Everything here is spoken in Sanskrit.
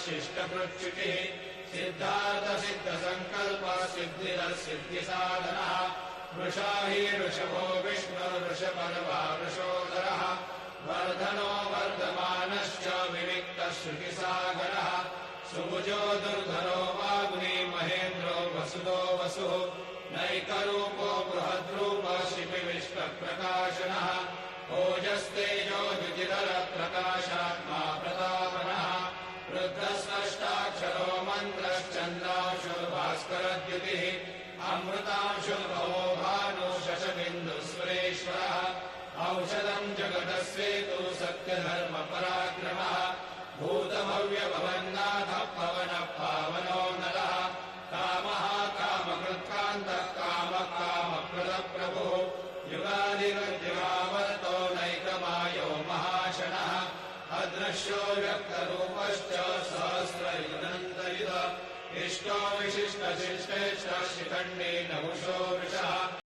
शिष्टकृच्छुचिः सिद्धार्थसिद्धसङ्कल्पः सिद्धिरसिद्धिसाधनः वृषा हि ऋषभो विष्णुर्वृषपर्वा वृषोदरः वर्धनो वर्धमानश्च विविक्तः श्रुतिसागरः सुभुजो दुर्धरो वाग्मी महेन्द्रो वसुदो वसुः नैकरूपो बृहद्रूपः शिपिविश्वप्रकाशनः ओजस्तेजो द्युतिधरप्रकाशात्मा प्रतापनः रुद्रस्पष्टाक्षरो मन्त्रश्चन्द्रांशो भास्करद्युतिः अमृतांशो भवो भानु शशबिन्दुस्वरेश्वरः औषधम् जगतस्येतु सत्यधर्मपराक्रमः भूतभव्यभवन्नाथः पवनः पावनो नरः कामः कामकृत्कान्तः कामः कामप्रदप्रभुः युगादिवद्युगावर्तो नैकमायो महाशनः अदृश्यो व्यक्तरूपश्च सहस्रयुगन्तयुध इष्टो विशिष्टशिष्टेश्च शिखण्डी नहुषो वृषः